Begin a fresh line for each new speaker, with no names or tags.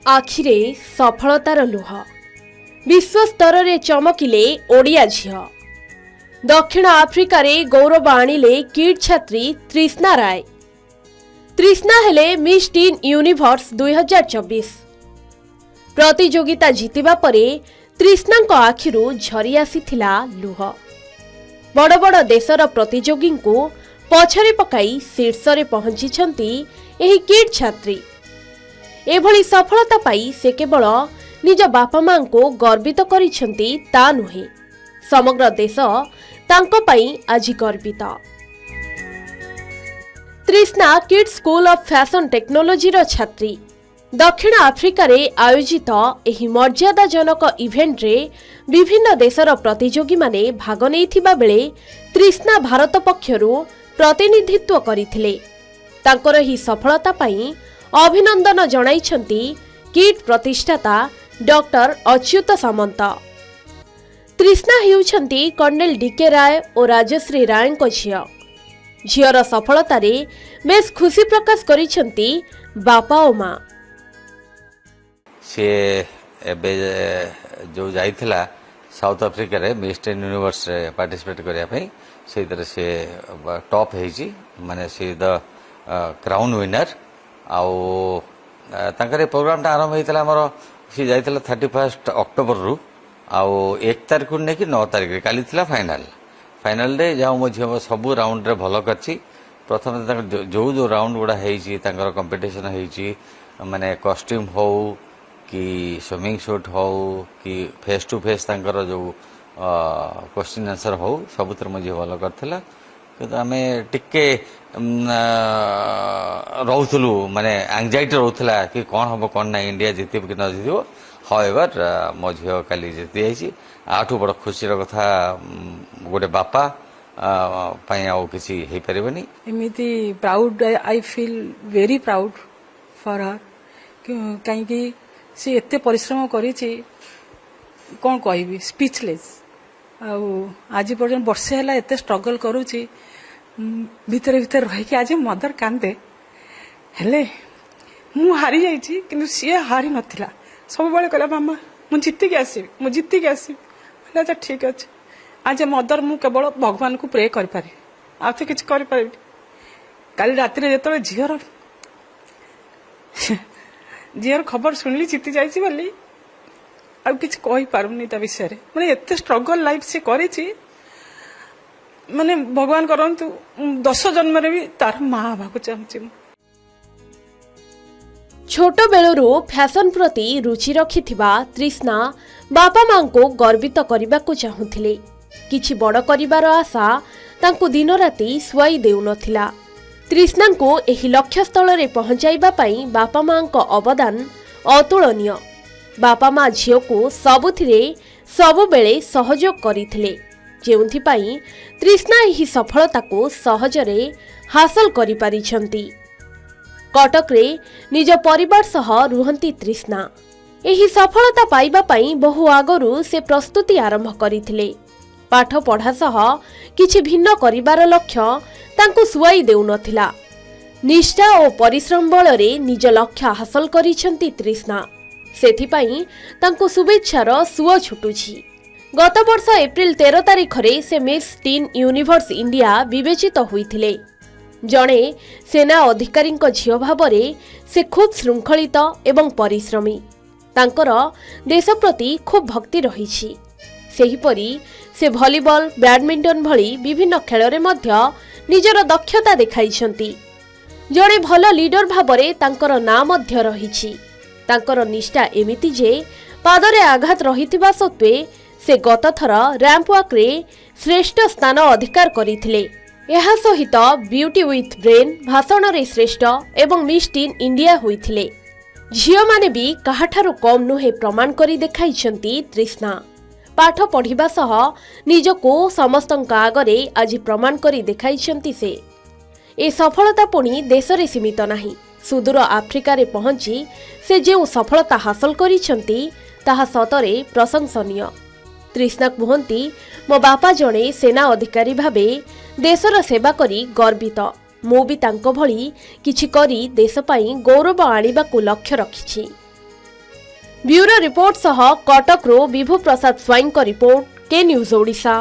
आखिरे सफलतार लुह विश्व स्तर रे चमकिले ओडिया झियो। दक्षिण आफ्रिकार गौरव आनिले किड छात्री तृष्णा राय। तृष्णा हेले मिस टीन यूनिवर्स 2024 प्रतियोगिता जीतिबा परे तृष्णांक आखिरु झरी आसीथिला लुह। बड़ बड़ देशर प्रतियोगी को पछरे पकाई शीर्ष रे पहुंची एही किड छात्री। एभली सफलता पाई से केवल निज बापा मां को गर्वित करिसेंती ता नुहे, समग्र देश तांको पाई आज गर्वित। Trishna KIIT school of fashion technology रो छात्री। दक्षिण आफ्रिकार आयोजित एही मर्यादाजनक इवेंट रे विभिन्न देशर प्रतियोगी माने भाग नेइथिबा बेले तृष्णा भारत पक्षरु प्रतिनिधित्व करिथिले। तांकर ही सफलता पाई अभिनंदन जणाइछंती किड प्रतिष्ठाता डॉक्टर अच्युत सामंत। तृष्णा हेउछंती कर्णेल डीके राय और राजश्री राय को झियो। झियर सफलता रे बेस खुशी प्रकाश करिछंती बापा और मां।
से एबे जो जाइथिला साउथ अफ्रीका रे मिस टीन यूनिवर्स रे पार्टिसिपेट करिया पई से तरह से टॉप हेजी माने सी द क्राउन विनर। आउ तांकर प्रोग्राम टा आरंभ होइतला हमर सी जाइतला 31 अक्टोबर रु आउ 1 तारिख ने कि 9 तारिख रे काली थिला फाइनल रे जाऊ मो झियो सब राउंड रे भलो करछि। प्रथम जो जो राउंड गुडा हेछि तांकर कंपटीशन हेछि माने कॉस्ट्यूम हो कि स्विमिंग सूट हो कि फेस टू फेस तांकर जो क्वेश्चन आंसर हो सबुतर मो झियो भलो करथिला। किंतु आमे टिके रोथलु माने एंजाइटी रोथला कि कोन हबो कोन ना इंडिया जितिब कि न जितिबो। हाउएवर मो झियो काली जिति आइछि। आठु बड़ खुशी रो कथा गोटे बापा पाई आउ किछि हे परिबनी।
एमिति proud I feel very proud for her काई कि से एते परिश्रम करिछि कोन कहबी स्पीचलेस। आज पर्यंत वर्षे है एत स्ट्रगल करुच्ची भितर भितर रही आज मदर कांदे हेले मु हारी जाइछि किंतु सी हारी नथिला। सब बेले कहला मामा मु जीतिकी आसीबी अच्छा ठीक अच्छे। आज मदर मु केवल भगवान को प्रे कर पारे आ तो किछ कर पारे। काली रात रे जेतले झीर खबर सुनली जीति जाइछि बोली आ किछ कहि पारुनी ता विषय रे माने एते स्ट्रगल लाइफ से करिछि माने भगवान करंतु 10 जन्म रे भी तार मां भागु चाहछि।
छोट बेलरू फैशन प्रति रुचि रखिथिबा तृष्णा बापा मां को गर्वित करबाकू चाहुथिले। किछि बड़ करिवार आशा तांको दिन राति सुआई देउ नथिला। तृष्णा को एही लक्ष्य स्थल रे पहुंचाइबा पई बापा मां को अवदान अतुलनीय। बापा मां झियो को सबुथिरे सबु बेले सहयोग करिथिले, जेउथि पई तृष्णा एही सफलता को सहजरे हासिल करि पारिछंती। कटक रे निज परिवार सह रुहंती तृष्णा। एही सफलता पाइबा पई बहु आगरु से प्रस्तुति आरंभ करिथिले। पाठ पढ़ा सह किछि भिन्न करिवार लक्ष्य तांको सुआई देउ नथिला। निष्ठा और परिश्रम बल रे निज लक्ष्य हासिल करिछंती तृष्णा। सेथिपाई तांको शुभेच्छार सुओ छुटुछि। गत वर्ष एप्रिल 13 तारिख रे से मिस टीन यूनिवर्स इंडिया विवेचित होइथिले। जणे सेना अधिकारी झियो भाबरे से खूब श्रृंखलित एवं परिश्रमी। तांकर देश प्रति खूब भक्ति रहिछि। सेहिपरि से भलीबॉल बैडमिंटन भली विभिन्न खेल रे मध्य निजर दक्षता देखाइछंती। जणे भल लीडर भाबरे तांकर नाम मध्य रहिछि। तांकर निष्ठा एमिति जे पादरे आघात रहिथिबा सत्वे से गत थर रैंप वॉक रे श्रेष्ठ स्थान अधिकार करिथिले। एहा सहित ब्यूटी विथ ब्रेन भाषण रे श्रेष्ठ एवं मिस टीन इंडिया होइथिले। झियो माने भी काहाठारु कम नुहे प्रमाण करी देखाइछंती तृष्णा। पाठ पढ़िबा सह निजको समस्तଙ୍କ आगरे आज प्रमाण करी देखाइछंती से। ए सफलता पुणी देश रे सीमित नाही। सुदूर आफ्रिका रे पहुंची से जो सफलता हासिल करिछंती ताहा सतरे प्रशंसनीय। तृष्णा कहती मो बापा जणे सेना अधिकारी भाबे देशर सेवा करी गर्वित। मु भी तांको भली किछि करी देश पाई गौरव आनिबाकू लक्ष्य रखिछि। ब्यूरो रिपोर्ट सह कटकरू विभु प्रसाद स्वाईंको रिपोर्ट के न्यूज ओडिशा।